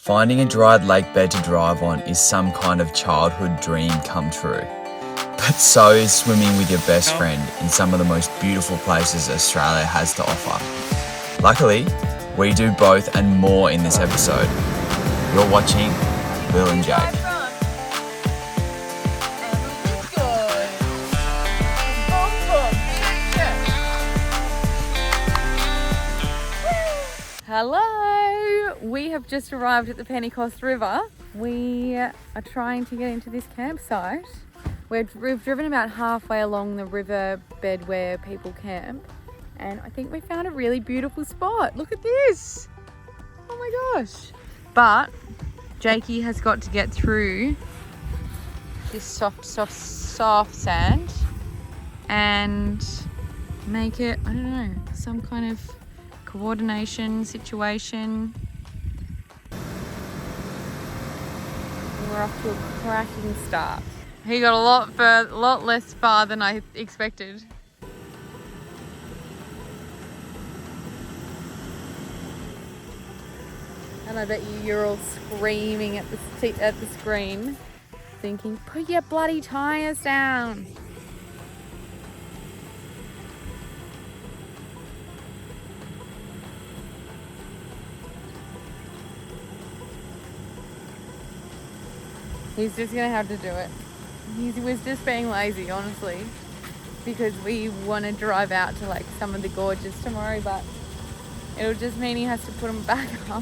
Finding a dried lake bed to drive on is some kind of childhood dream come true. But so is swimming with your best friend in some of the most beautiful places Australia has to offer. Luckily, we do both and more in this episode. You're watching Lil Jake. Hello! We have just arrived at the Pentecost River. We are trying to get into this campsite. We've driven about halfway along the river bed where people camp, and I think we found a really beautiful spot. Look at this! Oh my gosh! But Jakey has got to get through this soft sand and make it, I don't know, some kind of coordination situation. We're off to a cracking start. He got a lot less far than I expected. And I bet you're all screaming at the screen, thinking, "Put your bloody tyres down." He's just gonna have to do it. He was just being lazy, honestly, because we want to drive out to like some of the gorges tomorrow, but it'll just mean he has to put them back up.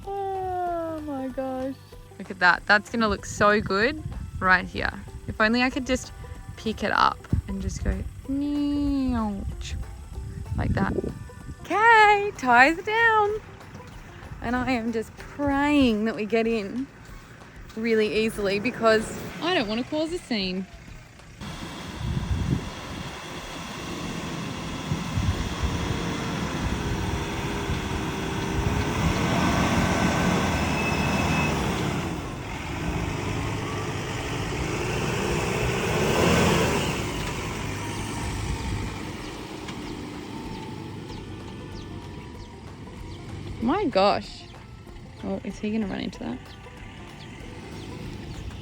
Oh my gosh. Look at that. That's gonna look so good right here. If only I could just pick it up and just go like that. Okay, ties down. And I am just praying that we get in really easily because I don't want to cause a scene. My gosh. Oh, is he gonna run into that?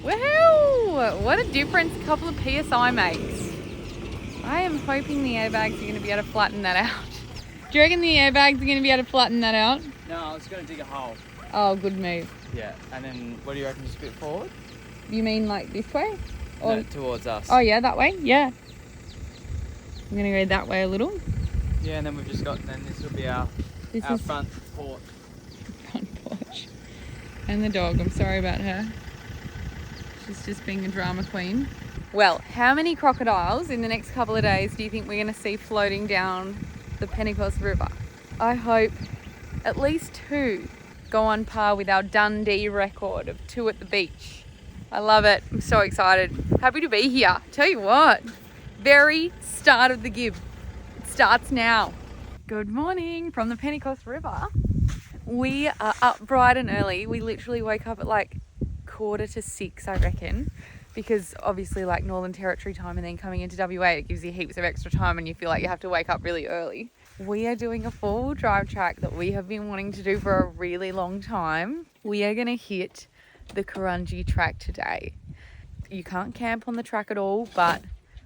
Woohoo! What a difference a couple of PSI makes. I am hoping the airbags are going to be able to flatten that out. Do you reckon the airbags are going to be able to flatten that out? No, I was going to dig a hole. Oh, good move. Yeah, and then what do you reckon, just a bit forward? You mean like this way? Or... No, towards us. Oh yeah, that way? Yeah. I'm going to go that way a little. Yeah, and then we've just got, then this will be our front porch. Front porch. And the dog, I'm sorry about her. She's just being a drama queen. Well, how many crocodiles in the next couple of days do you think we're going to see floating down the Pentecost River? I hope at least 2 go on par with our Dundee record of 2 at the beach. I love it. I'm so excited. Happy to be here. Tell you what, very start of the gib. It starts now. Good morning from the Pentecost River. We are up bright and early. We literally woke up at like 5:45, I reckon, because obviously like Northern Territory time and then coming into WA, it gives you heaps of extra time and you feel like you have to wake up really early. We are doing a 4-wheel drive track that we have been wanting to do for a really long time. We are going to hit the Karunjie track today. You can't camp on the track at all, but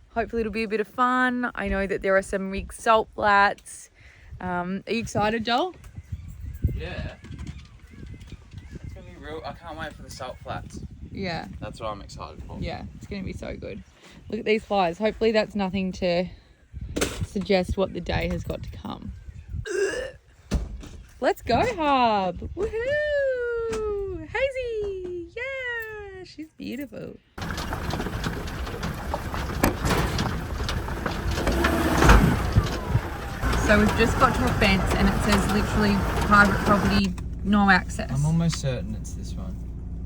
hopefully it'll be a bit of fun. I know that there are some big salt flats. Are you excited, Joel? Yeah. It's going to be real. I can't wait for the salt flats. Yeah. That's what I'm excited for. Yeah, it's going to be so good. Look at these flies. Hopefully that's nothing to suggest what the day has got to come. Let's go, Hub. Woohoo! Hazy! Yeah, she's beautiful. So we've just got to a fence and it says literally private property, no access. I'm almost certain it's this one.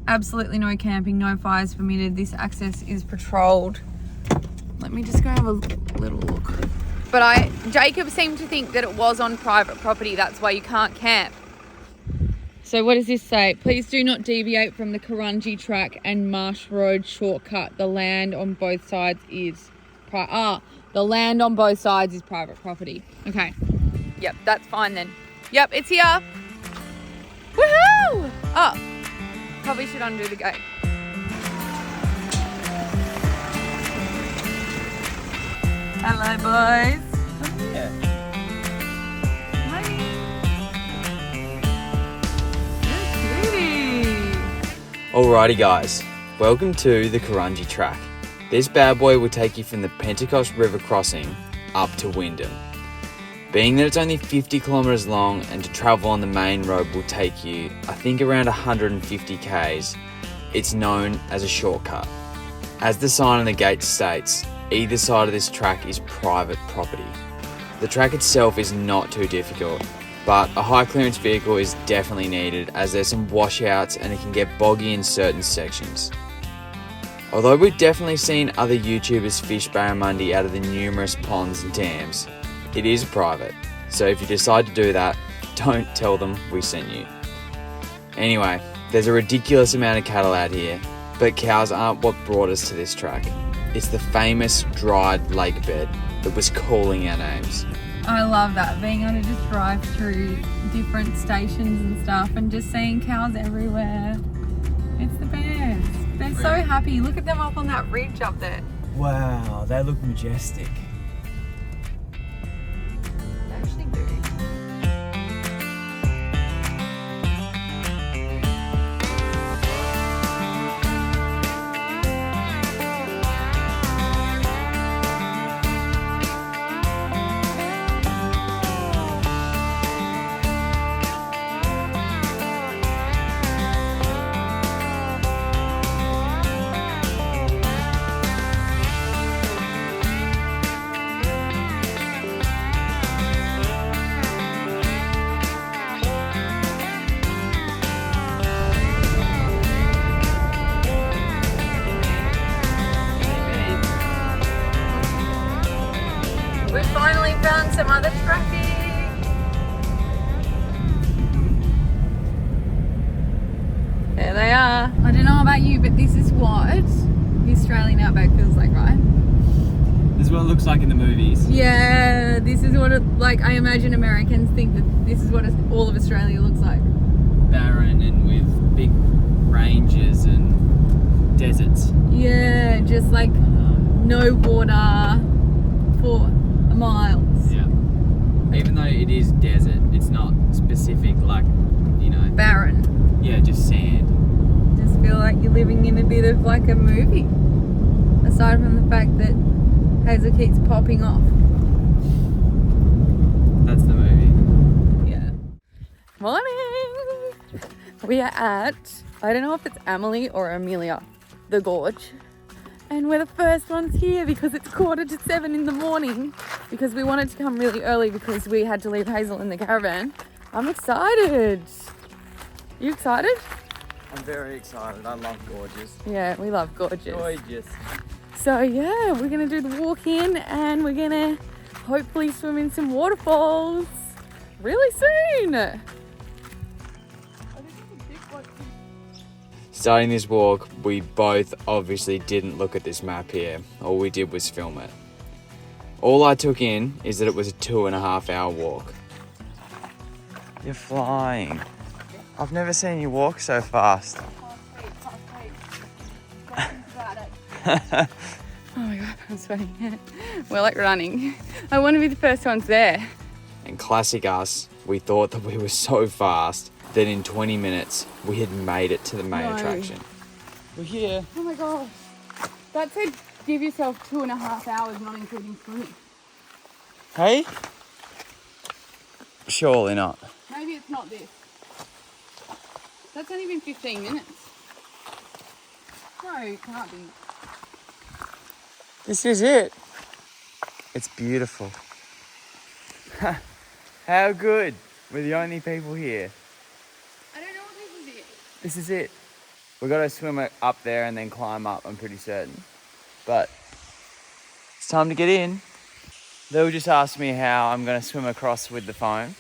Absolutely no camping, no fires permitted. This access is patrolled. Let me just go have a little look. But Jacob seemed to think that it was on private property. That's why you can't camp. So what does this say? Please do not deviate from the Karunjie Track and Marsh Road shortcut. The land on both sides is the land on both sides is private property. Okay. Yep, that's fine then. Yep, it's here. Woohoo! probably should undo the gate. Hello, boys. Yeah. Alrighty guys, welcome to the Karunjie Track. This bad boy will take you from the Pentecost River crossing up to Wyndham. Being that it's only 50 kilometres long and to travel on the main road will take you, I think, around 150 k's, it's known as a shortcut. As the sign on the gate states, either side of this track is private property. The track itself is not too difficult, but a high clearance vehicle is definitely needed as there's some washouts and it can get boggy in certain sections. Although we've definitely seen other YouTubers fish barramundi out of the numerous ponds and dams, it is private, so if you decide to do that, don't tell them we sent you. Anyway, there's a ridiculous amount of cattle out here, but cows aren't what brought us to this track. It's the famous dried lake bed that was calling our names. I love that, being able to just drive through different stations and stuff and just seeing cows everywhere. It's the best. They're so happy. Look at them up on that ridge up there. Wow, they look majestic. They actually do. We finally found some other traffic. There they are. I don't know about you, but this is what the Australian Outback feels like, right? This is what it looks like in the movies. Yeah, this is what it, like, I imagine Americans think that this is what all of Australia looks like. Barren and with big ranges and deserts. Yeah, just like no water for miles. Yeah. Even though it is desert, it's not specific, like, you know. Barren. Yeah, just sand. Just feel like you're living in a bit of like a movie. Aside from the fact that Hazel keeps popping off. That's the movie. Yeah. Morning! We are at, I don't know if it's Amelie or Amelia The Gorge. And we're the first ones here because it's 7:15 in the morning, because we wanted to come really early because we had to leave Hazel in the caravan. I'm excited. You excited? I'm very excited. I love gorges. Yeah, we love gorges. Gorgeous. So yeah, we're gonna do the walk in and we're gonna hopefully swim in some waterfalls really soon. Starting this walk, we both obviously didn't look at this map here. All we did was film it. All I took in is that it was a 2.5 hour walk. You're flying. I've never seen you walk so fast. Oh my god, I'm sweating. We're like running. I want to be the first ones there. And classic us, we thought that we were so fast that in 20 minutes we had made it to the main attraction. We're here. Oh my god. That said, give yourself 2.5 hours, not including swimming. Hey? Surely not. Maybe it's not this. That's only been 15 minutes. No, it can't be. This is it. It's beautiful. How good. We're the only people here. I don't know if this is it. This is it. We've got to swim up there and then climb up, I'm pretty certain. But it's time to get in. They'll just ask me how I'm going to swim across with the foam.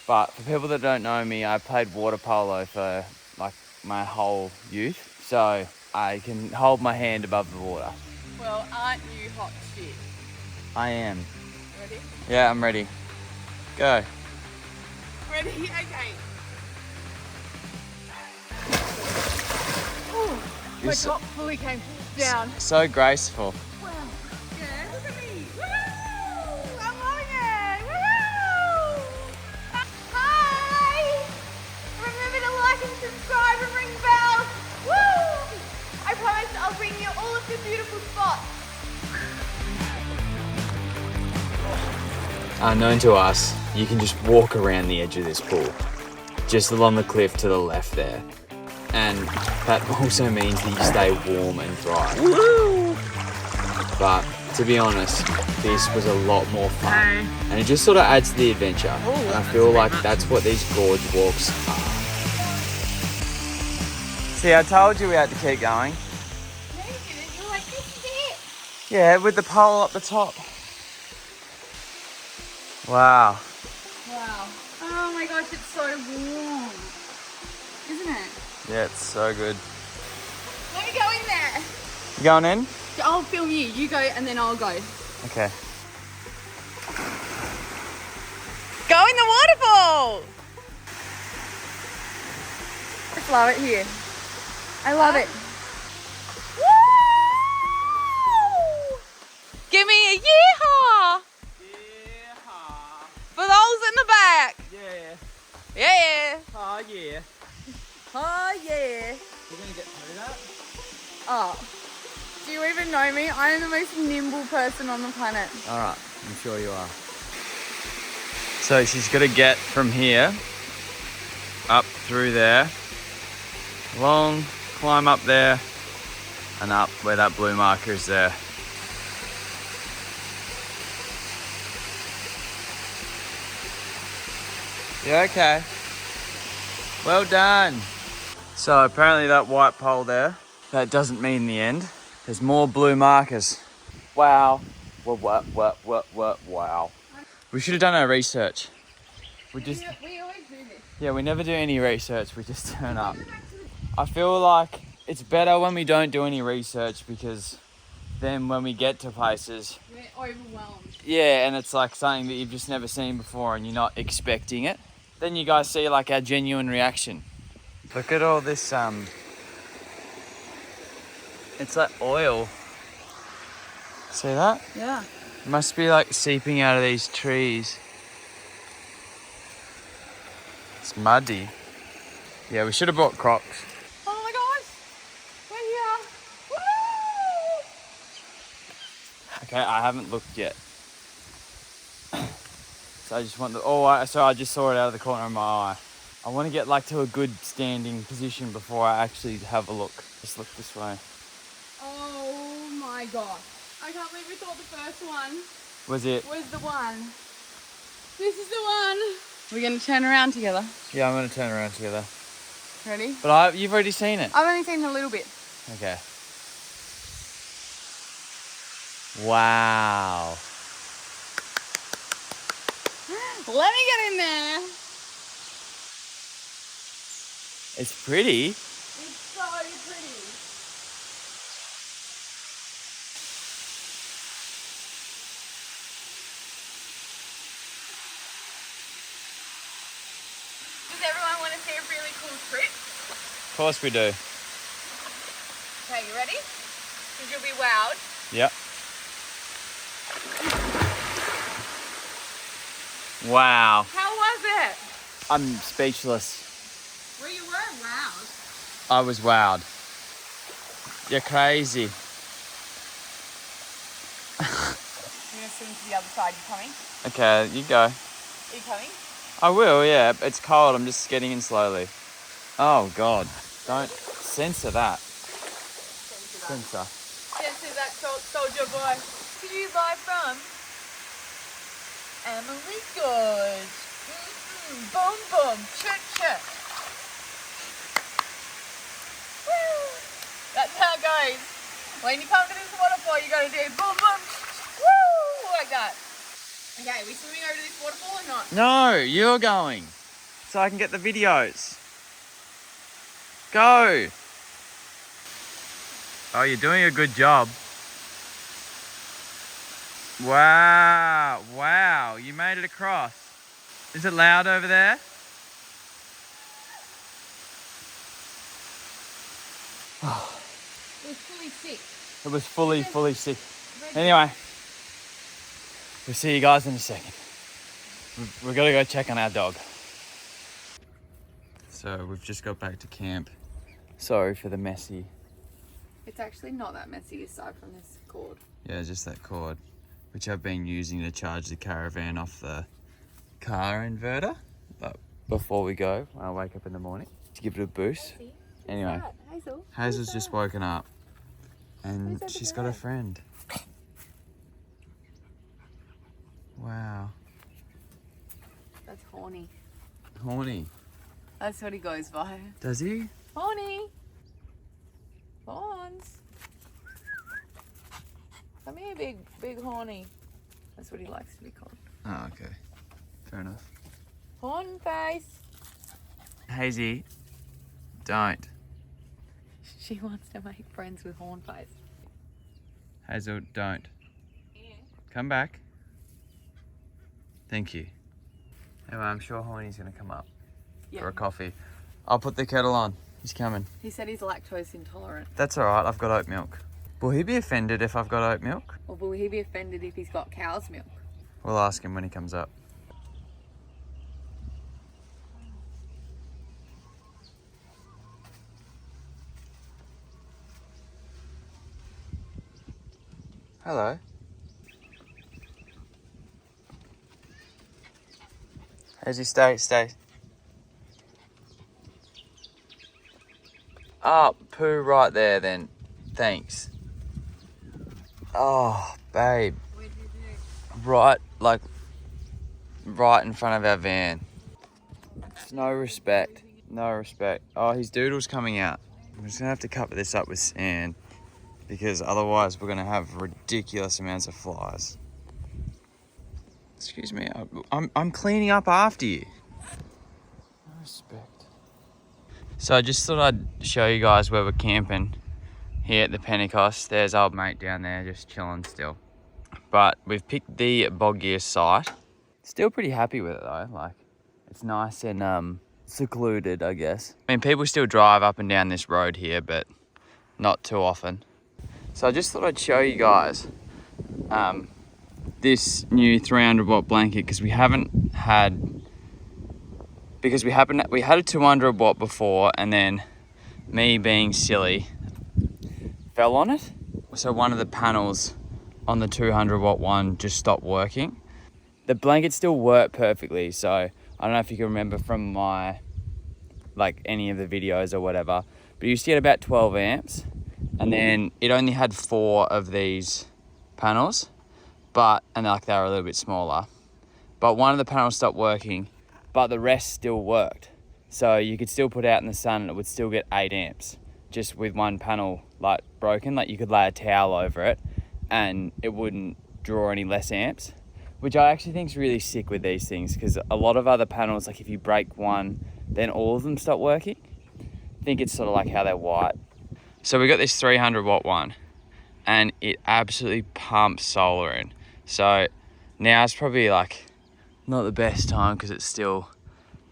But for people that don't know me, I played water polo for like my whole youth. So I can hold my hand above the water. Well, aren't you hot shit? I am. Ready? Yeah, I'm ready. Go. Ready? Okay. My top fully came down. So graceful. Wow. Yeah, look at me. Woo! I'm loving it. Woo! Hi! Remember to like and subscribe and ring bells. Woo! I promise I'll bring you all of the beautiful spots. Unknown to us, you can just walk around the edge of this pool, just along the cliff to the left there. And that also means that you stay warm and dry. Woo! But to be honest, this was a lot more fun. And it just sort of adds to the adventure. And I feel like that's what these gorge walks are. See, I told you we had to keep going. No, you didn't. You're like, this is it. Yeah, with the pole up the top. Wow. Wow. Oh my gosh, it's so warm. Isn't it? Yeah, it's so good. Let me go in there. You going in? I'll film you. You go and then I'll go. Okay. Go in the waterfall. Just love it here. I love it. Woo! Give me a yeehaw. For those in the back. Yeah. Yeah. Oh yeah. Oh yeah. You're gonna get through that? Oh. Do you even know me? I am the most nimble person on the planet. All right, I'm sure you are. So she's got to get from here up through there, long climb up there, and up where that blue marker is there. Yeah, okay. Well done. So apparently that white pole there, that doesn't mean the end. There's more blue markers. Wow. Wow. We should have done our research. We always do this. Yeah, we never do any research. We just turn up. I feel like it's better when we don't do any research, because then when we get to places, We're overwhelmed. yeah, and it's like something that you've just never seen before and you're not expecting it. Then you guys see like our genuine reaction. Look at all this, it's like oil. See that? Yeah. It must be like seeping out of these trees. It's muddy. Yeah, we should have brought Crocs. Oh my gosh. We're here. Woo! Okay, I haven't looked yet. So I just want the, so I just saw it out of the corner of my eye. I want to get like to a good standing position before I actually have a look. Just look this way. Oh my gosh. I can't believe we thought the first one Was it? was the one. This is the one. We're going to turn around together. Yeah, I'm going to turn around together. Ready? But you've already seen it. I've only seen a little bit. Okay. Wow. Let me get in there. It's pretty. It's so pretty. Does everyone want to see a really cool trick? Of course we do. Okay, you ready? Because you'll be wowed. Yep. Wow. How was it? I'm speechless. Well, you were wowed. I was wowed. You're crazy. I'm going to swim to the other side. You coming? Okay, you go. Are you coming? I will, yeah. It's cold. I'm just getting in slowly. Oh, God. Don't censor that. Censor. Censor that soldier boy. Did you buy from Amelie Gorge? Boom, boom. Chut, chut. Woo. That's how it goes. When you come to this waterfall, you got to do boom, boom. Woo! Like that. Okay, are we swimming over to this waterfall or not? No, you're going. So I can get the videos. Go. Oh, you're doing a good job. Wow. Wow. You made it across. Is it loud over there? It was fully sick. It was fully sick. Anyway, we'll see you guys in a second. We've got to go check on our dog. So we've just got back to camp. Sorry for the messy. It's actually not that messy aside from this cord. Yeah, just that cord, which I've been using to charge the Caravan off the car inverter. But before we go, when I wake up in the morning, to give it a boost. Anyway, Hazel. Hazel's just woken up and she's got a friend. Wow. That's horny. Horny. That's what he goes by. Does he? Horny. Horns. Come here, big horny. That's what he likes to be called. Oh, okay. Fair enough. Horn face. Hazy, don't. She wants to make friends with horn face. Hazel, don't. Yeah. Come back. Thank you. Anyway, I'm sure Horny's gonna come up for a coffee. I'll put the kettle on. He's coming. He said he's lactose intolerant. That's all right. I've got oat milk. Will he be offended if I've got oat milk? Or will he be offended if he's got cow's milk? We'll ask him when he comes up. Hello. As you stay. Oh, poo right there then. Thanks. Oh, babe. What did you do? Right in front of our van. No respect. Oh, his doodle's coming out. I'm just gonna have to cover this up with sand because otherwise we're gonna have ridiculous amounts of flies. Excuse me, I'm cleaning up after you. No respect. So I just thought I'd show you guys where we're camping here at the Pentecost. There's old mate down there just chilling still. But we've picked the boggiest site. Still pretty happy with it though. Like, it's nice and secluded, I guess. I mean, people still drive up and down this road here, but not too often. So I just thought I'd show you guys this new 300 watt blanket because we had a 200 watt before, and then me being silly fell on it. So one of the panels on the 200 watt one just stopped working. The blanket still worked perfectly, so I don't know if you can remember from my any of the videos or whatever, but you used to get about 12 amps, and then it only had 4 of these panels, and they were a little bit smaller, but one of the panels stopped working, but the rest still worked. So you could still put it out in the sun and it would still get 8 amps just with one panel broken. You could lay a towel over it and it wouldn't draw any less amps, which I actually think is really sick with these things, because a lot of other panels, if you break one, then all of them stop working. I think it's sort of like how they're wired. So we got this 300 watt one and it absolutely pumps solar in. So now it's probably not the best time because it's still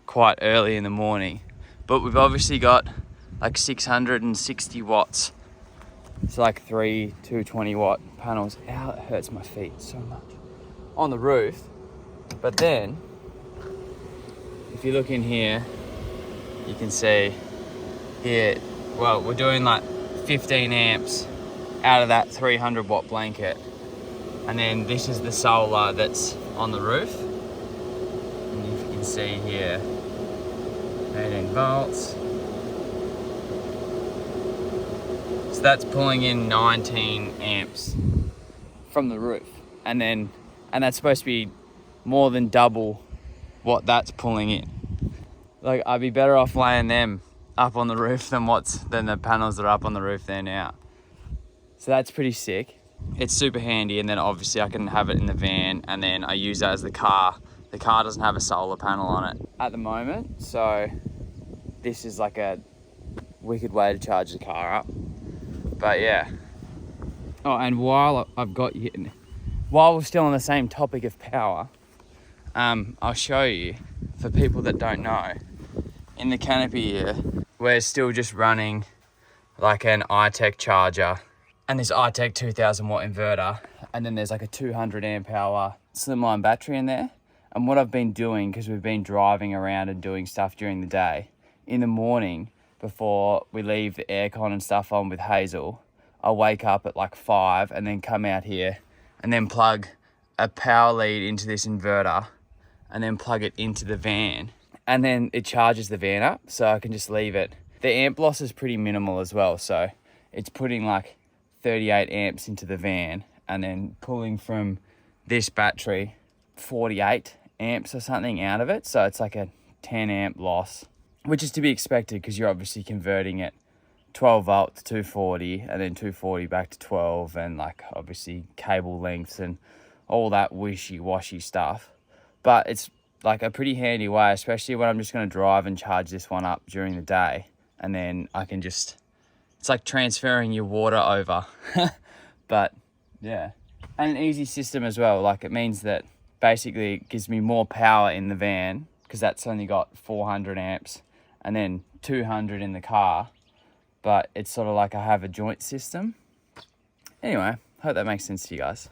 quite early in the morning, but we've obviously got 660 watts. It's 3 220 watt panels. Ow, it hurts my feet so much. On the roof. But then, if you look in here, you can see here, well, we're doing 15 amps out of that 300 watt blanket. And then this is the solar that's on the roof. And you can see here, 18 volts. So that's pulling in 19 amps from the roof. And that's supposed to be more than double what that's pulling in. I'd be better off laying them up on the roof than the panels that are up on the roof there now. So that's pretty sick. It's super handy, and then obviously I can have it in the van, and then I use that as the car. The car doesn't have a solar panel on it at the moment, so this is a wicked way to charge the car up. But yeah. Oh, and while we're still on the same topic of power, I'll show you, for people that don't know, in the canopy here, we're still just running like an iTech charger and this iTech 2000 watt inverter. And then there's like a 200 amp hour slimline battery in there. And what I've been doing, because we've been driving around and doing stuff during the day, in the morning before we leave the aircon and stuff on with Hazel, I'll wake up at like 5 and then come out here and then plug a power lead into this inverter and then plug it into the van. And then it charges the van up, so I can just leave it. The amp loss is pretty minimal as well, so it's putting like 38 amps into the van and then pulling from this battery 48 amps or something out of it. So it's like a 10 amp loss, which is to be expected because you're obviously converting it 12 volt to 240 and then 240 back to 12, and like obviously cable lengths and all that wishy-washy stuff. But it's like a pretty handy way, especially when I'm just going to drive and charge this one up during the day, and then I can just, it's like transferring your water over. But yeah, and an easy system as well. Like it means that basically it gives me more power in the van because that's only got 400 amps and then 200 in the car. But it's sort of like I have a joint system. Anyway, hope that makes sense to you guys.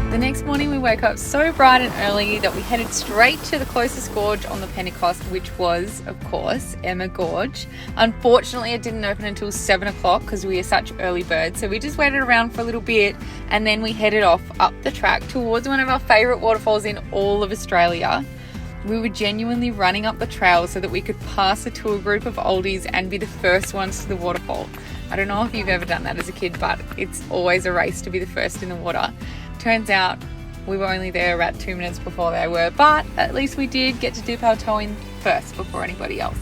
The next morning we woke up so bright and early that we headed straight to the closest gorge on the Pentecost, which was, of course, Amalie Gorge. Unfortunately, it didn't open until 7 o'clock because we are such early birds. So we just waited around for a little bit and then we headed off up the track towards one of our favourite waterfalls in all of Australia. We were genuinely running up the trail so that we could pass a tour group of oldies and be the first ones to the waterfall. I don't know if you've ever done that as a kid, but it's always a race to be the first in the water. Turns out we were only there about 2 minutes before they were, but at least we did get to dip our toe in first before anybody else.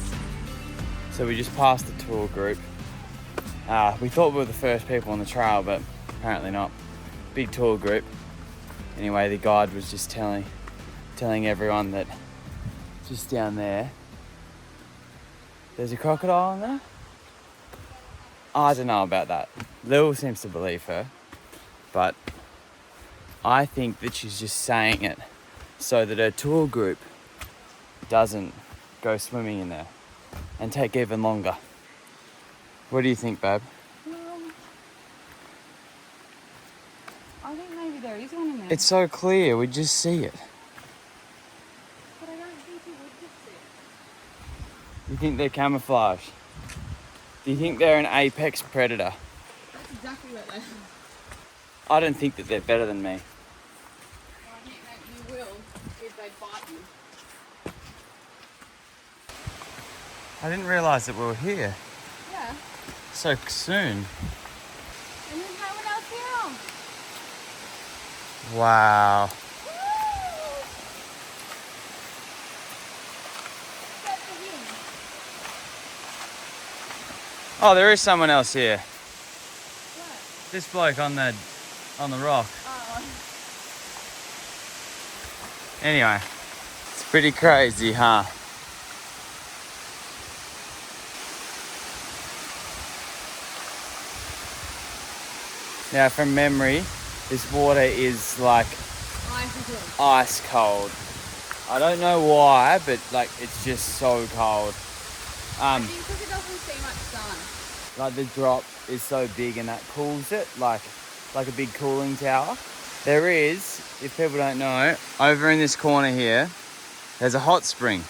So we just passed the tour group. We thought we were the first people on the trail, but apparently not. Big tour group. Anyway, the guide was just telling everyone that just down there, there's a crocodile in there. I don't know about that. Lil seems to believe her, but I think that she's just saying it so that her tour group doesn't go swimming in there and take even longer. What do you think, babe? I think maybe there is one in there. It's so clear, we just see it. But I don't think you would just see it. You think they're camouflage? Do you think they're an apex predator? That's exactly what they are. I don't think that they're better than me. I think that you will if they bite you. I didn't realise that we were here Yeah. so soon. And there's no one else here. Wow. Oh, there is someone else here. What? This bloke on the rock. Oh. Anyway, it's pretty crazy, huh? Now, from memory, this water is like ice cold. I don't know why, but like it's just so cold. I think because it doesn't see much sun. Like the drop is so big and that cools it like a big cooling tower. There is, if people don't know, over in this corner here, there's a hot spring.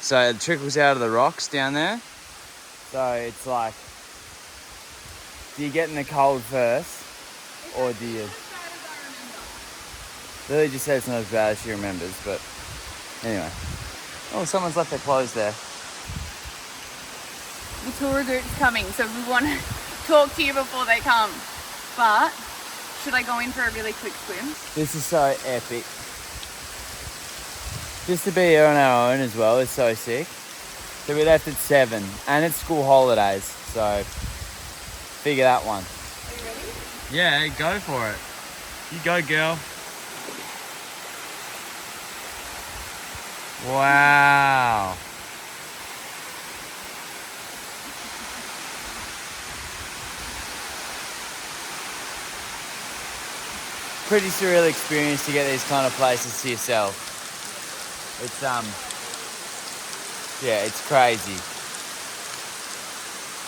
So it trickles out of the rocks down there. So it's like, do you get in the cold first or do you? Lily just said it's not as bad as she remembers, but anyway. Oh, someone's left their clothes there. The tour group's coming, so we want to talk to you before they come. But should I go in for a really quick swim? This is so epic. Just to be here on our own as well is so sick. So we left at 7 and it's school holidays, so figure that one. Are you ready? Yeah, go for it. You go, girl. Wow. pretty surreal experience to get these kind of places to yourself. It's yeah, it's crazy.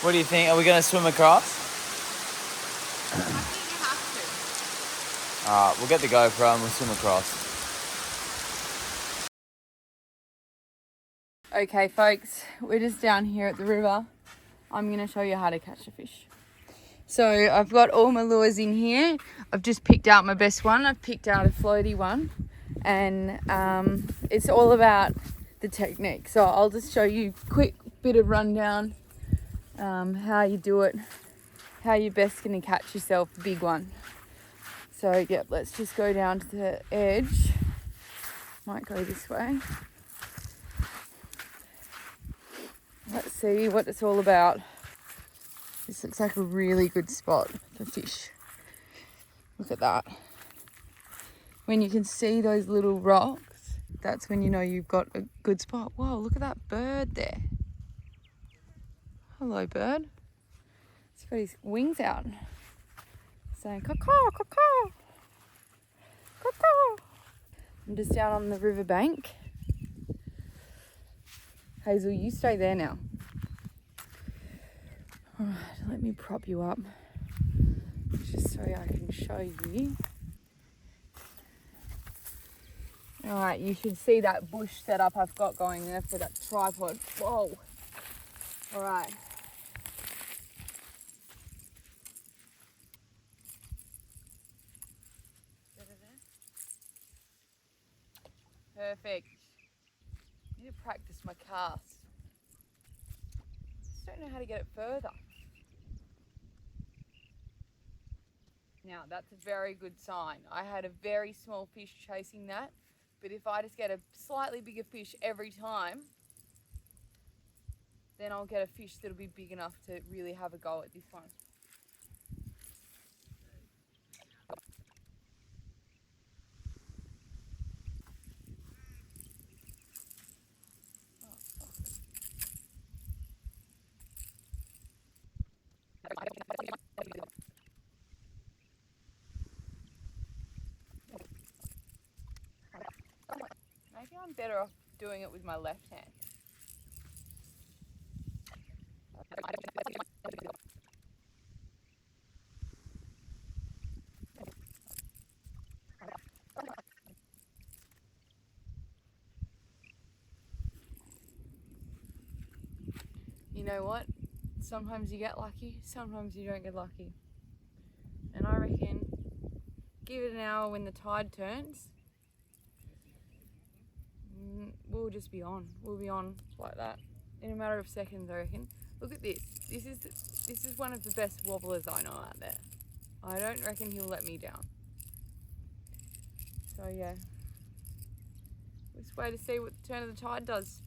What do you think? Are we gonna swim across? I think you have to. Alright, we'll get the GoPro and we'll swim across. Okay folks, we're just down here at the river. I'm going to show you how to catch a fish. So I've got all my lures in here. I've just picked out my best one. I've picked out a floaty one, and it's all about the technique. So I'll just show you a quick bit of rundown, how you do it, how you're best going to catch yourself a big one. So yep, let's just go down to the edge. Might go this way. Let's see what it's all about. This looks like a really good spot for fish. Look at that. When you can see those little rocks, that's when you know you've got a good spot. Whoa, look at that bird there. Hello, bird. He's got his wings out. Saying, caw-caw, caw-caw, caw-caw. I'm just down on the riverbank. Hazel, you stay there now. All right, let me prop you up just so I can show you. All right, you should see that bush setup I've got going there for that tripod. Whoa. All right. Perfect. I need to practice my cast. Just don't know how to get it further. Now that's a very good sign. I had a very small fish chasing that, but if I just get a slightly bigger fish every time, then I'll get a fish that'll be big enough to really have a go at this one. Maybe I'm better off doing it with my left hand. You know what? Sometimes you get lucky, sometimes you don't get lucky. And I reckon give it an hour when the tide turns. We'll just be on. We'll be on like that in a matter of seconds, I reckon. Look at this. This is one of the best wobblers I know out there. I don't reckon he'll let me down. So yeah, let's wait to see what the turn of the tide does.